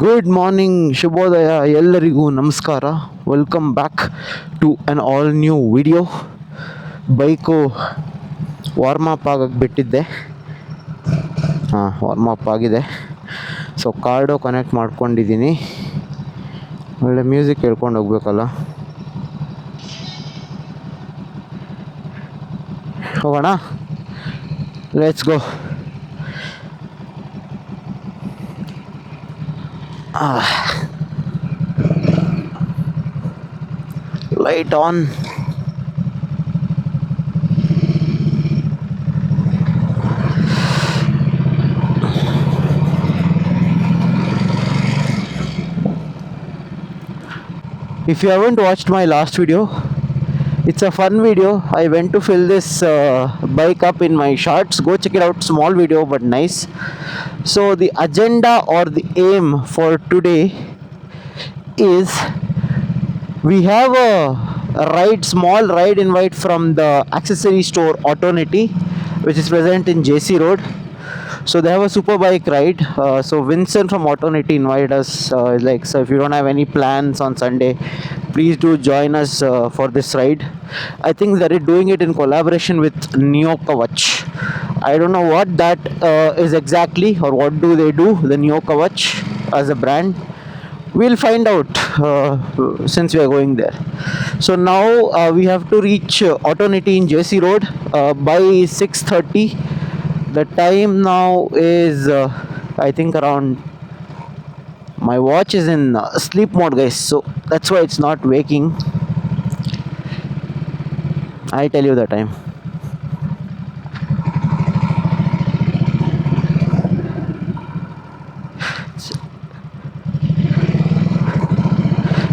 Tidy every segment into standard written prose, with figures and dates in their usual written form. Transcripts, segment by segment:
Good morning, ಶುಭೋದಯ ಎಲ್ಲರಿಗೂ ನಮಸ್ಕಾರ. Welcome back to an all new video. Bike warm up ಆಗಕ್ಕೆ ಬಿಟ್ಟಿದ್ದೆ. ವಾರ್ಮಪ್ ಆಗಿದೆ. ಸೊ ಕಾರ್ಡು ಕನೆಕ್ಟ್ ಮಾಡ್ಕೊಂಡಿದ್ದೀನಿ. ಒಳ್ಳೆ ಮ್ಯೂಸಿಕ್ ಕೇಳ್ಕೊಂಡು ಹೋಗ್ಬೇಕಲ್ಲ. ಹೋಗೋಣ, let's go. Light on. If you haven't watched my last video, it's a fun video. I went to fill this bike up in my shorts. Go check it out. Small video but nice. So the agenda or the aim for today is we have a small ride invite from the accessory store Autonity, which is present in JC Road. So they have a super bike ride. So Vincent from Autonity invited us. So if you don't have any plans on Sunday, please do join us for this ride. I think they're doing it in collaboration with Neo Kavach. I don't know what that is exactly, or what do they do, the Neo Kavach as a brand. We'll find out since we are going there. So now we have to reach Autonity in JC Road by 6:30. The time now is I think around, my watch is in sleep mode, guys, so that's why it's not waking. I tell you the time.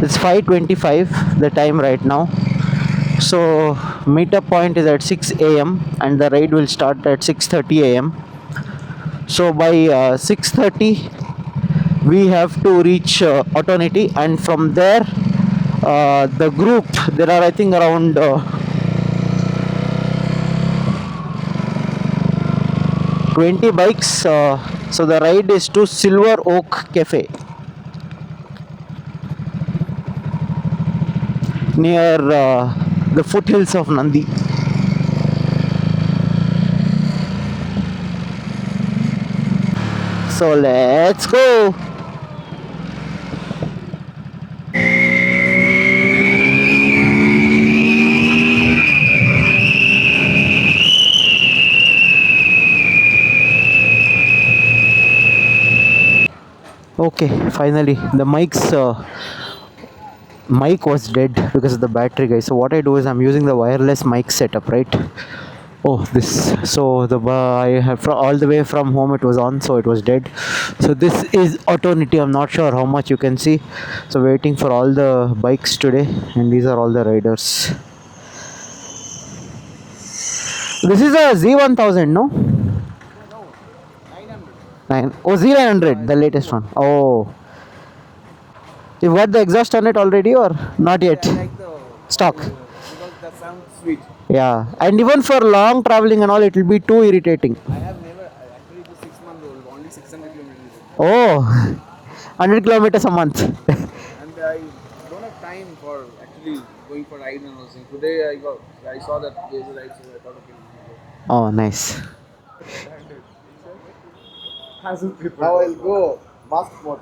It's 5:25 the time right now. So meetup point is at 6 a.m. and the ride will start at 6:30 a.m. So by 6:30 we have to reach Autonity, and from there the group, there are I think around 20 bikes. So the ride is to Silver Oak Cafe near the foothills of Nandi. So let's go. Okay, finally the mic was dead because of the battery, guys. So what I do is I'm using the wireless mic setup, right? Oh, this, so I have all the way from home it was on, so it was dead. So this is Autonity. I'm not sure how much you can see. So waiting for all the bikes today, and these are all the riders. This is a Z1000, no? Z900, the latest one. Oh, you've got the exhaust on it already or not yet? Yeah, I like the Stock. because that sounds sweet. Yeah, and even for long traveling and all, it will be too irritating. I have never actually, it is 6 months old, only 600 kilometers, Oh, 100 kilometers a month. and I don't have time for actually going for rides and all things. Today I saw that there's a ride, so I thought okay. Oh, nice. Now I'll go mask mode.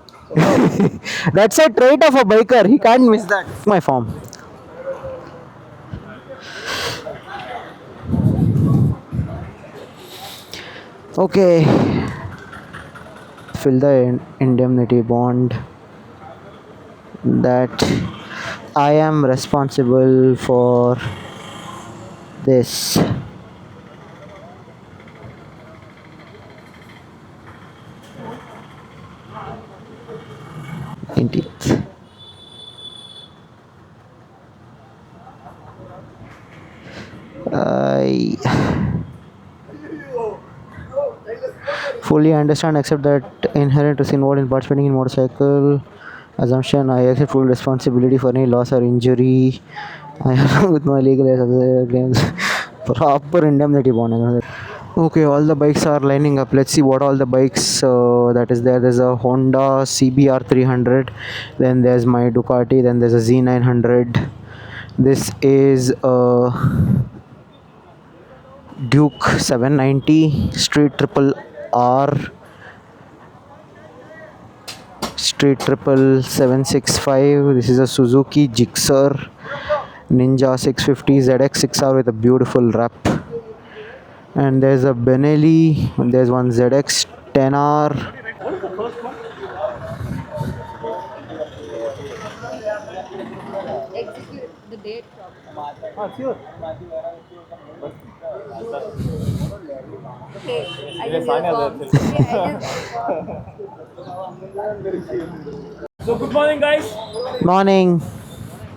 That's a trait of a biker. He can't miss that. My form. Okay. Fill the indemnity bond that I am responsible for this. 19th. I fully understand, accept that inherent risk involved in participating in motorcycle. Assumption, I accept full responsibility for any loss or injury. I along with my legal claims. Proper indemnity bond. Okay, all the bikes are lining up. Let's see what all the bikes that is there. There's a Honda CBR 300, then there's my Ducati, then there's a Z900. This is a Duke 790 Street Triple R, Street Triple 765. This is a Suzuki Gixxer Ninja 650 ZX6R with a beautiful wrap. And there's a Benelli, there's one ZX 10R. Execute the date problem. Okay, I just need a form. Yeah, So good morning, guys. Morning.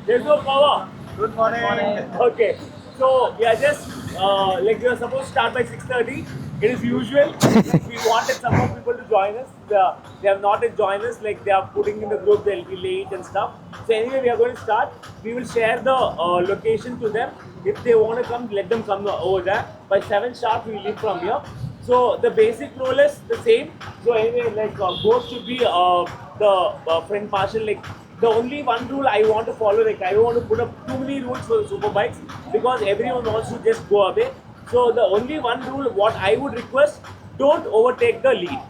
There's no power. Good morning. Okay. So we are just like we are supposed to start by 6:30. It is usual. Like we wanted some more people to join us. They have not yet joined us. Like they are putting in the group. They'll be late and stuff. So anyway, we are going to start. We will share the location to them. If they want to come, let them come over there. By 7 sharp, we leave from here. So the basic rule is the same. So anyway, like both should be the front marshal. Like the only one rule I want to follow, like I don't want to put up too many rules for the super bikes because everyone wants to just go away. So the only one rule, what I would request, don't overtake the lead.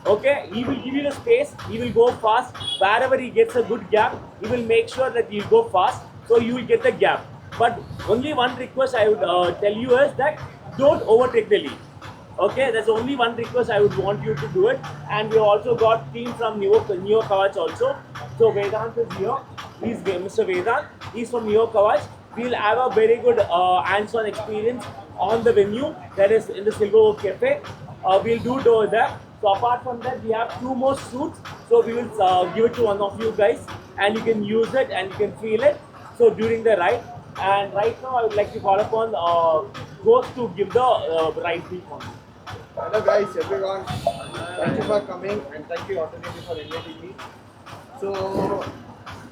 Okay, he will give you the space, he will go fast. Wherever he gets a good gap, he will make sure that you go fast, so you will get the gap. But only one request I would tell you is that don't overtake the lead. Okay, that's only one request I would want you to do it. And we also got team from Neo Kavach also. So Vedant is here. He's Mr. Vedant. He's from Neo Kavach. We'll have a very good hands-on experience on the venue that is in the Silver Cafe. We'll do it over there. So apart from that, we have 2 more suits. So we will give it to one of you guys, and you can use it and you can feel it. So during the ride. And right now, I would like to call upon Ghost to give the ride brief on. Hello guys, everyone. Thank you for coming and thank you Authority for inviting me. So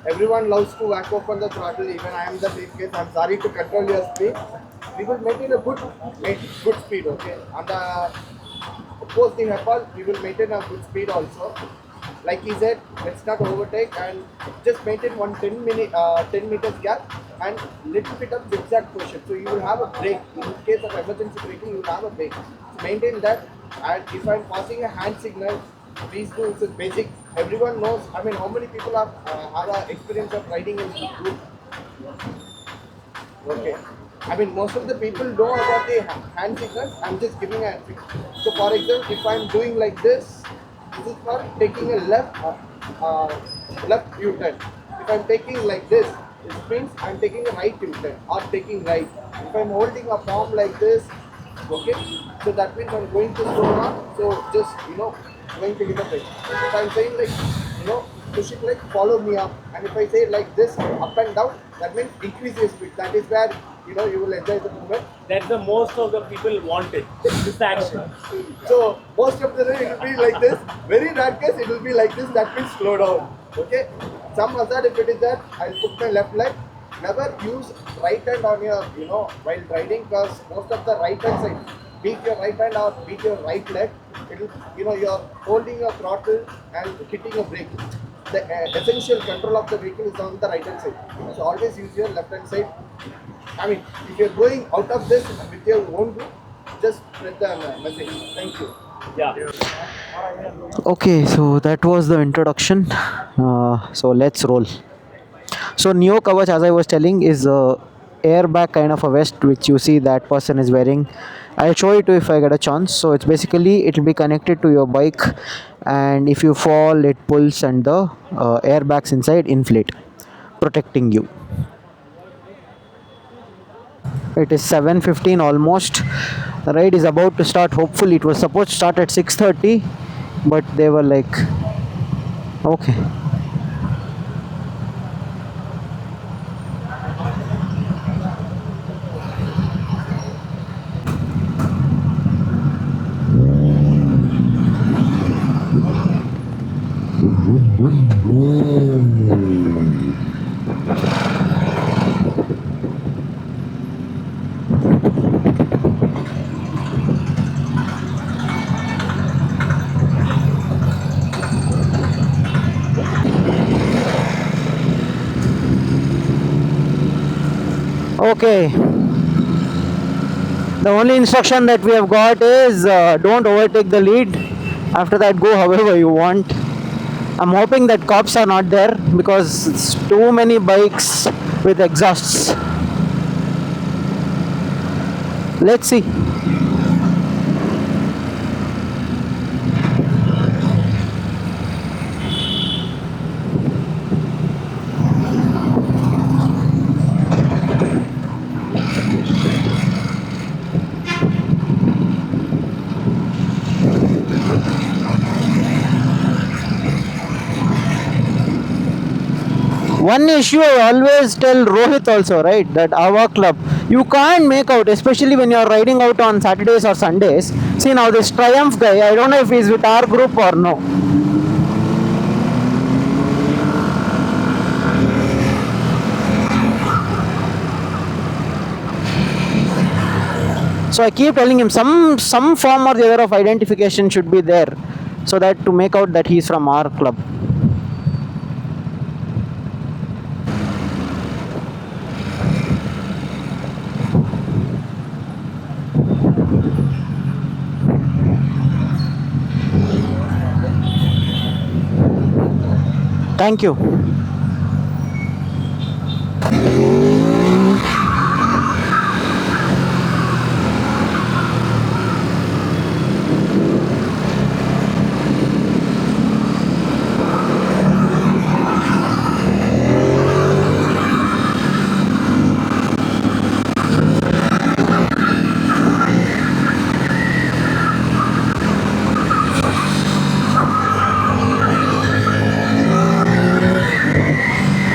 everyone loves to whack open the throttle, even I am the same case. I'm sorry to control your speed. We will maintain a good speed, okay? On the post the Nepal, we will maintain a good speed also. Like he said, let's not overtake and just maintain one 10 meters gap and little bit of zigzag portion. So you will have a break. In case of emergency braking, you will have a break. So maintain that. And if I'm passing a hand signal, please do. It's a basic. Everyone knows. I mean, how many people have an experience of riding in group? Okay. I mean, most of the people know about the hand signals. I'm just giving a. So, for example, if I'm doing like this is for taking a left U-turn. If I'm taking like this, it means I'm taking a right U-turn or taking right. If I'm holding a palm like this, okay, so that means I'm going to slow down. So just going to hit a brake. If I'm saying like push it like follow me up, and if I say like this up and down, that means increase your speed. That is where you will enjoy the movement. That's the most of the people wanted. This action. So most of the time it will be like this. Very rare case it will be like this. That means slow down. Okay. Some hazard if it is that I'll put my left leg. Never use right hand on your while riding because most of the right hand side. Beat your right hand or beat your right leg. It will you're holding your throttle and hitting a brake. The essential control of the vehicle is on the right hand side. So always use your left hand side. I mean, if you're going out of this with your own group, just spread the message. Thank you. Yeah. Okay, so that was the introduction. So let's roll. So Neo Kavach, as I was telling, is a airbag kind of a vest which you see that person is wearing. I'll show it to you if I get a chance. So it's basically it will be connected to your bike, and if you fall, it pulls and the airbags inside inflate, protecting you. It is 7:15 almost. The ride is about to start. Hopefully, it was supposed to start at 6:30, but they were like, okay. Okay. The only instruction that we have got is don't overtake the lead. After that, go however you want. I'm hoping that cops are not there because it's too many bikes with exhausts. Let's see. One issue I always tell Rohit also, right, that our club, you can't make out, especially when you're riding out on Saturdays or Sundays. See now this Triumph guy, I don't know if he's with our group or no. So I keep telling him some form or the other of identification should be there, so that to make out that he's from our club. Thank you.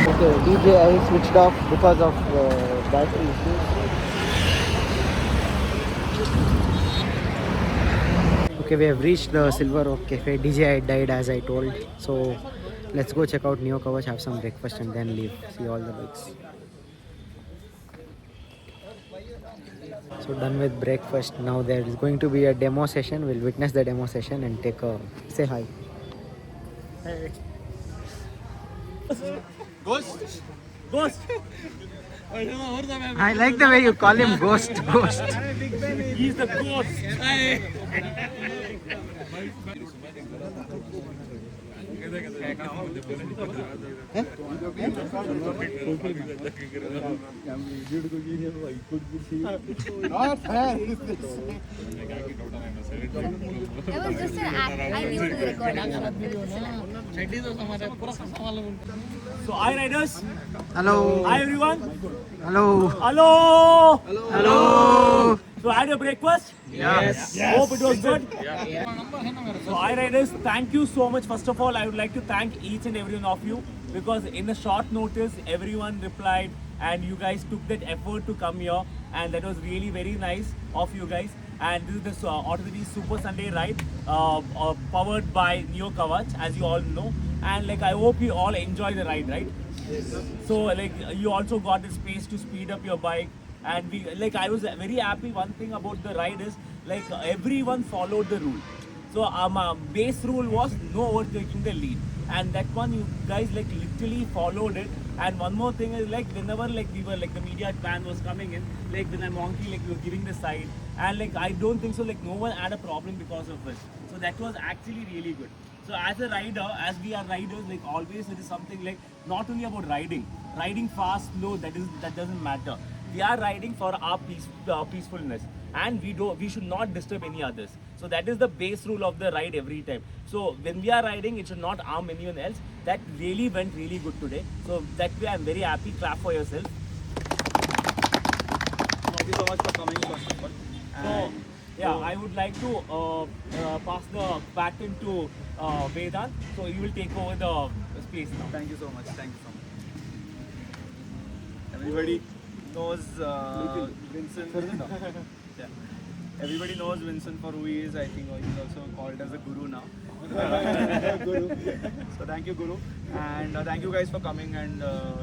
Okay, DJ I switched off because of battery issues. Okay, we have reached the Silver Oak Cafe. DJ I died as I told. So let's go check out Neo Kavach, have some breakfast and then leave. See all the bikes. So done with breakfast. Now there is going to be a demo session. We'll witness the demo session and take a say hi. Ghost. I like the way you call him Ghost. Ghost. He's the ghost. That was just an act. I knew to record it. So, hi riders. Hello. Hi everyone. Hello. Hello. Hello. So, had your breakfast? Yes. Hope it was good. So, hi riders, thank you so much. First of all, I would like to thank each and every one of you because in a short notice, everyone replied and you guys took that effort to come here, and that was really very nice of you guys. And this is the Autocity Super Sunday ride powered by Neo Kavach, as you all know. And like I hope you all enjoy the ride, right? Yes. So like you also got the space to speed up your bike, and we like I was very happy. One thing about the ride is like everyone followed the rule. So base rule was no overtaking the lead, and that one you guys like literally followed it. And one more thing is like whenever like we were like the media van was coming in, like when I'm honking, like we were giving the side, and like I don't think so like no one had a problem because of it. So that was actually really good. So as a rider, as we are riders, like always it is something like not only about riding fast, slow, that doesn't matter. We are riding for our peacefulness, and we should not disturb any others. So that is the base rule of the ride every time. So when we are riding, it should not harm anyone else. That really went really good today. So that way I'm very happy. Clap for yourself. Thank you so much for coming, first of all. So yeah, I would like to pass the baton to Vedant. So you will take over the space now. Thank you so much. Thank you so much. Everybody knows Vincent. Yeah. Everybody knows Vincent for who he is. I think he's also called as a guru now. Guru. So thank you, Guru, and thank you guys for coming and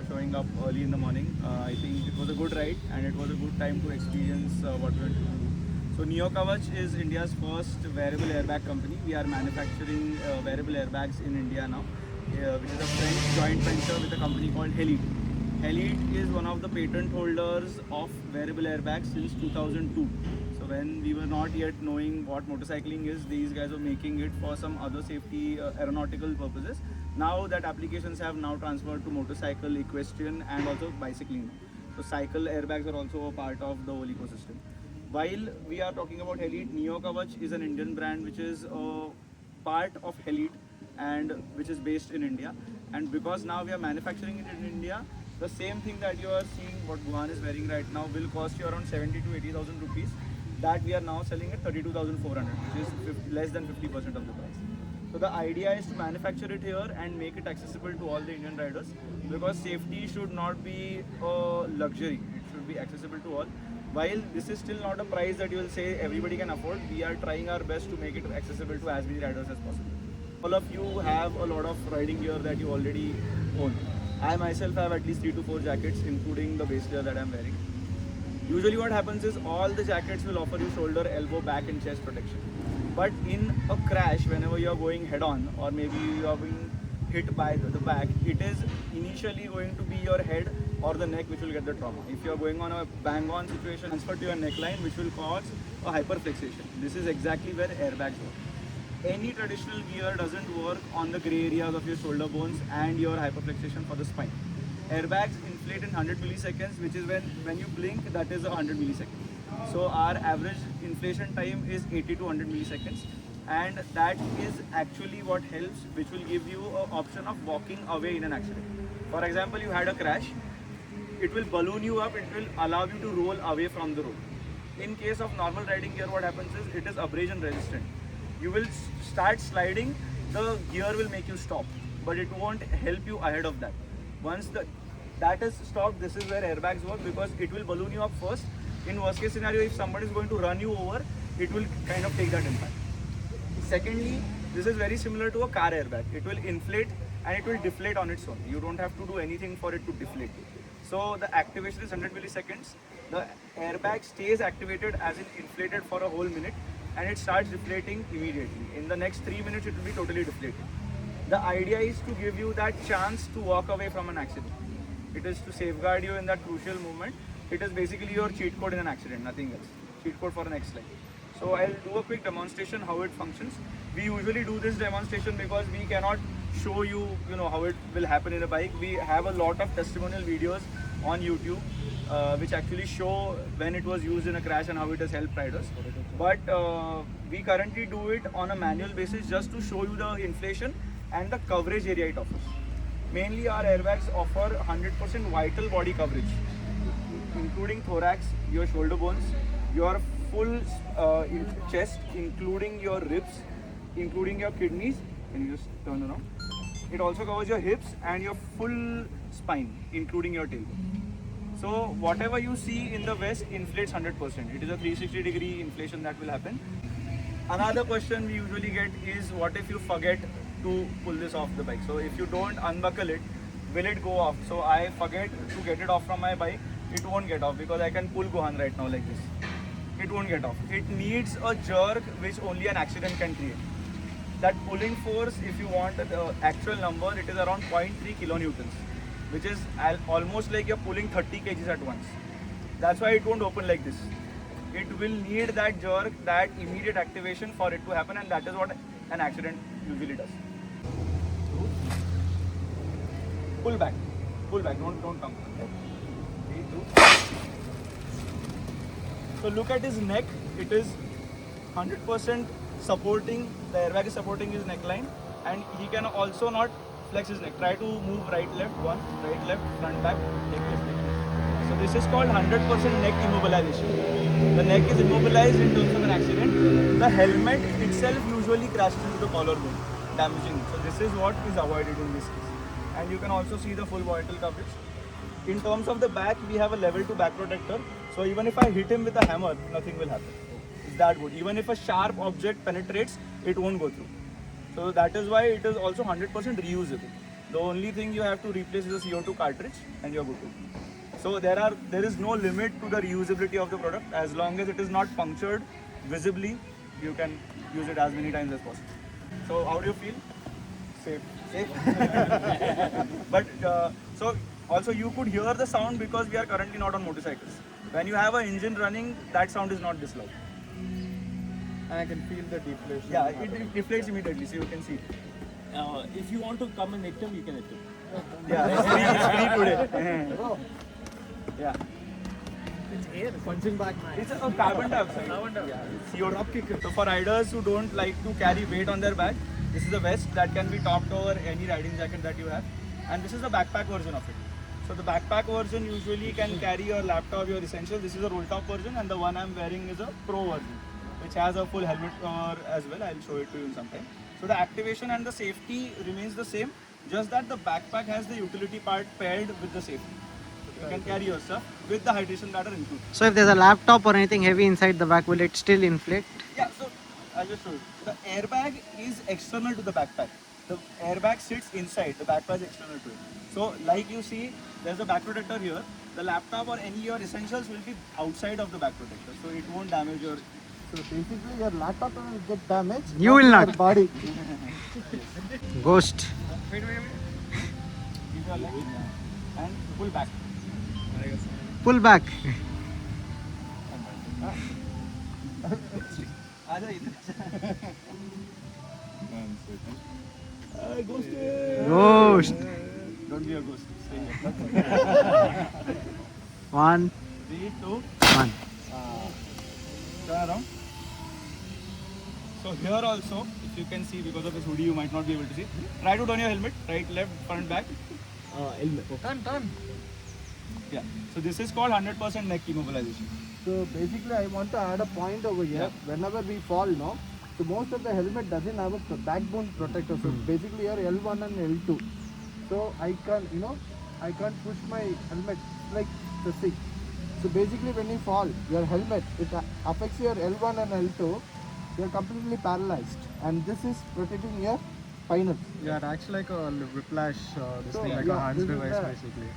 showing up early in the morning. I think it was a good ride and it was a good time to experience what we went to do. So Neo Kavach is India's first wearable airbag company. We are manufacturing wearable airbags in India now, which is a French joint venture with a company called Heli. Elite is one of the patent holders of wearable airbags since 2002. So when we were not yet knowing what motorcycling is, these guys were making it for some other safety aeronautical purposes. Now that applications have now transferred to motorcycle, equestrian and also bicycling. So cycle airbags are also a part of the whole ecosystem. While we are talking about Elite, Neo Kavach is an Indian brand which is a part of Elite and which is based in India. And because now we are manufacturing it in India, the same thing that you are seeing what Guhan is wearing right now will cost you around 70 to 80,000 rupees. That we are now selling at 32,400, which is less than 50% of the price. So the idea is to manufacture it here and make it accessible to all the Indian riders, because safety should not be a luxury, it should be accessible to all. While this is still not a price that you will say everybody can afford, we are trying our best to make it accessible to as many riders as possible. All of you have a lot of riding gear that you already own. I myself have at least 3 to 4 jackets, including the base layer that I am wearing. Usually what happens is all the jackets will offer you shoulder, elbow, back and chest protection. But in a crash, whenever you are going head on or maybe you are being hit by the back, it is initially going to be your head or the neck which will get the trauma. If you are going on a bang on situation, transfer to your neckline which will cause a hyperflexation. This is exactly where airbags work. Any traditional gear doesn't work on the grey areas of your shoulder bones and your hyperflexation for the spine. Airbags inflate in 100 milliseconds, which is when you blink, that is 100 milliseconds. So our average inflation time is 80 to 100 milliseconds, and that is actually what helps, which will give you an option of walking away in an accident. For example, you had a crash, it will balloon you up, it will allow you to roll away from the road. In case of normal riding gear, what happens is it is abrasion resistant. You will start sliding, the gear will make you stop, but it won't help you ahead of that. Once that is stopped, this is where airbags work, because it will balloon you up first. In worst case scenario, if somebody is going to run you over, it will kind of take that impact. Secondly, this is very similar to a car airbag. It will inflate and it will deflate on its own. You don't have to do anything for it to deflate. So the activation is 100 milliseconds. The airbag stays activated as in inflated for a whole minute, and it starts deflating immediately. In the next 3 minutes, it will be totally deflated. The idea is to give you that chance to walk away from an accident. It is to safeguard you in that crucial moment. It is basically your cheat code in an accident, nothing else. Cheat code for the next slide. So I'll do a quick demonstration how it functions. We usually do this demonstration because we cannot show you, how it will happen in a bike. We have a lot of testimonial videos on YouTube which actually show when it was used in a crash and how it has helped riders. But we currently do it on a manual basis just to show you the inflation and the coverage area it offers. Mainly our airbags offer 100% vital body coverage, including thorax, your shoulder bones, your full chest, including your ribs, including your kidneys. Can you just turn around? It also covers your hips and your full spine, including your tailbone. So whatever you see in the vest inflates 100%. It is a 360-degree inflation that will happen. Another question we usually get is, what if you forget to pull this off the bike? So if you don't unbuckle it, will it go off? So I forget to get it off from my bike, it won't get off, because I can pull Guhan right now like this. It won't get off. It needs a jerk which only an accident can create. That pulling force, if you want the actual number, it is around 0.3 kilonewtons, which is almost like you're pulling 30 kgs at once. That's why it won't open like this. It will need that jerk, that immediate activation for it to happen, and that is what an accident usually does. Pull back, don't come. So look at his neck, it is 100% supporting, the airbag is supporting his neckline, and he can also not flex his neck. Try to move right, left, one, right, left, front, back, neck, left, neck. So this is called 100% neck immobilization. The neck is immobilized in terms of an accident. The helmet itself usually crashes into the collarbone, damaging it. So this is what is avoided in this case. And you can also see the full vital coverage. In terms of the back, we have a level 2 back protector. So even if I hit him with a hammer, nothing will happen. It's that good. Even if a sharp object penetrates, it won't go through. So that is why it is also 100% reusable. The only thing you have to replace is a CO2 cartridge and you're good to go. So there is no limit to the reusability of the product. As long as it is not punctured visibly, you can use it as many times as possible. So how do you feel? Safe. But so Also, you could hear the sound because we are currently not on motorcycles. When you have an engine running, that sound is not this loud. And I can feel the deflation. Yeah, it deflates immediately, so you can see. If you want to come and hit him, you can hit him. Yeah, it's free today. Yeah. Punching back It's a carbon dioxide. Yeah, it's CO2. So for riders who don't like to carry weight on their back, this is a vest that can be topped over any riding jacket that you have. And this is the backpack version of it. So the backpack version usually can carry your laptop, your essentials. This is a roll top version, and the one I'm wearing is a pro version, which has a full helmet cover as well. I'll show it to you sometime. So the activation and the safety remains the same, just that the backpack has the utility part paired with the safety. You can carry your stuff with the hydration ladder included. So if there's a laptop or anything heavy inside the back, will it still inflate? Yeah, so I'll just show you. The airbag is external to the backpack. The airbag sits inside, the backpack is external to it. So like you see, there's a back protector here. The laptop or any your essentials will be outside of the back protector, so it won't damage your... So basically your laptop will get damaged. You will your not. body. Ghost. Wait. Keep your leg and pull back. Pull back. आजा इधर. Ghost. Don't be a ghost. Stay here. 1, 3, 2, 1. turn around. So here also, if you can see, because of this hoodie you might not be able to see. Try to turn your helmet, right, left, front, back. Turn. Yeah. So this is called 100% neck immobilization. So basically I want to add a point over here. Whenever we fall, no, so most of the helmet doesn't have a backbone protector. So basically here L1 and L2. So I can't push my helmet like the stick. So basically when you fall, your helmet, it affects your L1 and L2. You're completely paralyzed, and this is protecting your spinal. Yeah, it acts like a whiplash, So, like a yeah, hands this is device the- basically.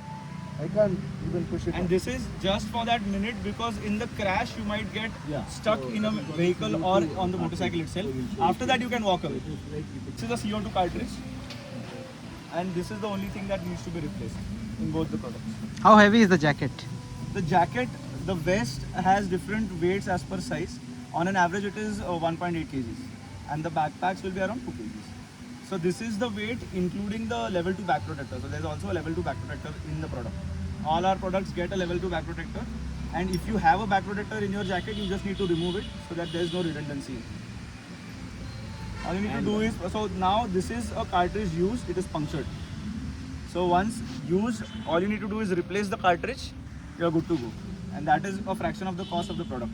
I can't even push it. And this is just for that minute, because in the crash you might get stuck in a vehicle or on the motorcycle itself. After that you can walk away. This is a CO2 cartridge, and this is the only thing that needs to be replaced in both the products. How heavy is the jacket? The jacket, the vest has different weights as per size. On an average it is 1.8 kgs, and the backpacks will be around 2 kgs. So this is the weight including the level 2 back protector. So there's also a level 2 back protector in the product. All our products get a level 2 back protector, and if you have a back protector in your jacket, you just need to remove it so that there's no redundancy. All you need to do is, so now this is a cartridge used, it is punctured. So once used, all you need to do is replace the cartridge, you're good to go. And that is a fraction of the cost of the product.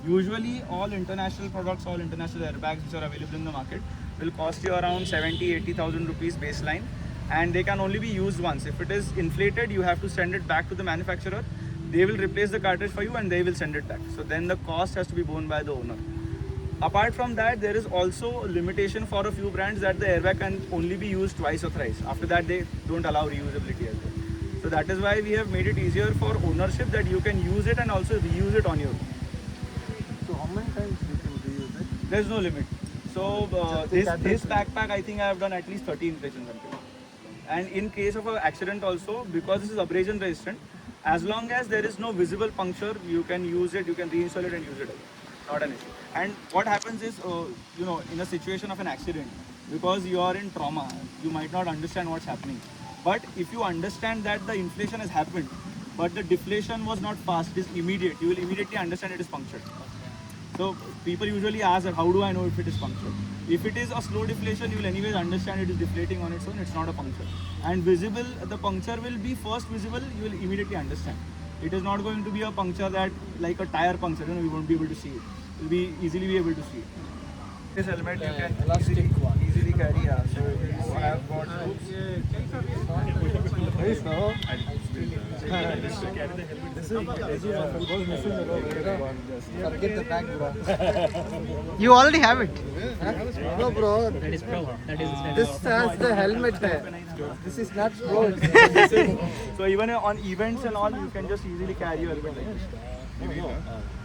Usually all international products, all international airbags which are available in the market will cost you around 70,000-80,000 rupees baseline, and they can only be used once. If it is inflated, you have to send it back to the manufacturer. They will replace the cartridge for you and they will send it back. So then the cost has to be borne by the owner. Apart from that, there is also a limitation for a few brands that the airbag can only be used twice or thrice. After that, they don't allow reusability as well. So that is why we have made it easier for ownership, that you can use it and also reuse it on your own. So how many times you can reuse it? There's no limit. So this backpack, I think I have done at least 30 inflations until. And in case of an accident also, because this is abrasion resistant, as long as there is no visible puncture, you can use it, you can reinstall it and use it again. Not an issue. And what happens is, in a situation of an accident, because you are in trauma, you might not understand what's happening. But if you understand that the inflation has happened, but the deflation was not fast, it is immediate, you will immediately understand it is punctured. So people usually ask that, how do I know if it is punctured? If it is a slow deflation, you will anyways understand it is deflating on its own, it's not a puncture. And visible, the puncture will be first visible, you will immediately understand. It is not going to be a puncture that, like a tire puncture, we won't be able to see it. You will be easily be able to see it. This helmet you can easily carry. So I have got Forget the bag, bro. You already have it. No, bro. That is pro. This has the helmet there. This is not pro. So even on events and all, you can just easily carry your helmet like this.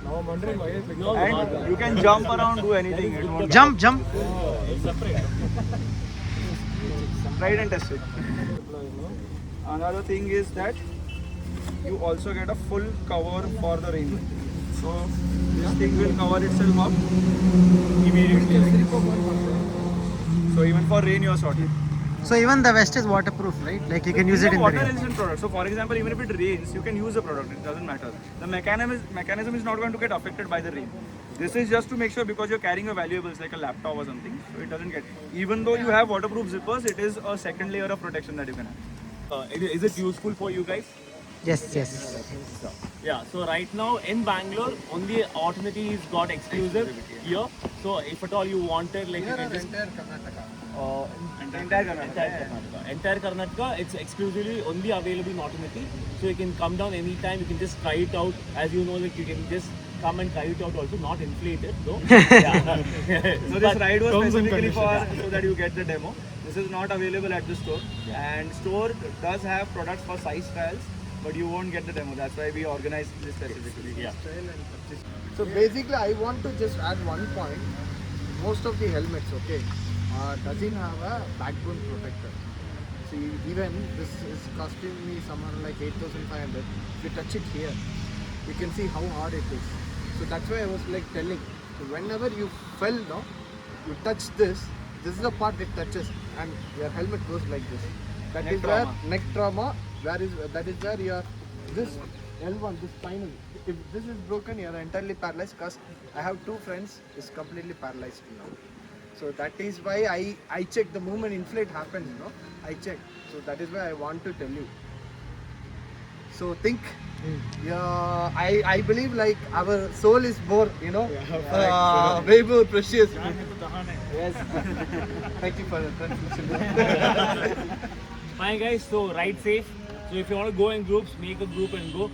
Now I'm wondering why it's like And you can jump around, do anything. It won't Jump. Try it and test it. Another thing is that you also get a full cover for the rain. So this thing will cover itself up immediately. So even for rain you are sorted. So even the vest is waterproof, right? Like you can use it in the water rain. resistant product. So for example, even if it rains, you can use the product. It doesn't matter. The mechanism is not going to get affected by the rain. This is just to make sure because you're carrying your valuables like a laptop or something, so it doesn't get. Even though you have waterproof zippers, it is a second layer of protection that you can have. Is it useful for you guys? Yes, yes. Yeah, so right now in Bangalore, only Autonity is got exclusive here. So if at all you wanted, like you can just Entire Karnataka. Entire Karnataka, it's exclusively only available in Autonity. So you can come down anytime, you can just try it out. As you know, like you can just come and try it out also, not inflated though. Yeah. So this ride was specifically for so that you get the demo. This is not available at the store, and store does have products for size trials, but you won't get the demo. That's why we organized this specifically. Yeah. So basically, I want to just add one point. Most of the helmets, okay, doesn't have a backbone protector. See, even this is costing me somewhere like 8,500. If you touch it here, you can see how hard it is. So that's why I was like telling. So whenever you fell, no, you touch this. This is the part it touches, and your helmet goes like this. That is where neck trauma. That is where your this L1, this spinal. If this is broken, you are entirely paralyzed. Because I have two friends is completely paralyzed now. So that is why I check the moment inflate happens. You know, I check. So that is why I want to tell you. So think. Yeah, I believe like our soul is more, you know, way more precious. Yes. Thank you for the transmission. Fine guys, so ride safe. So if you want to go in groups, make a group and go.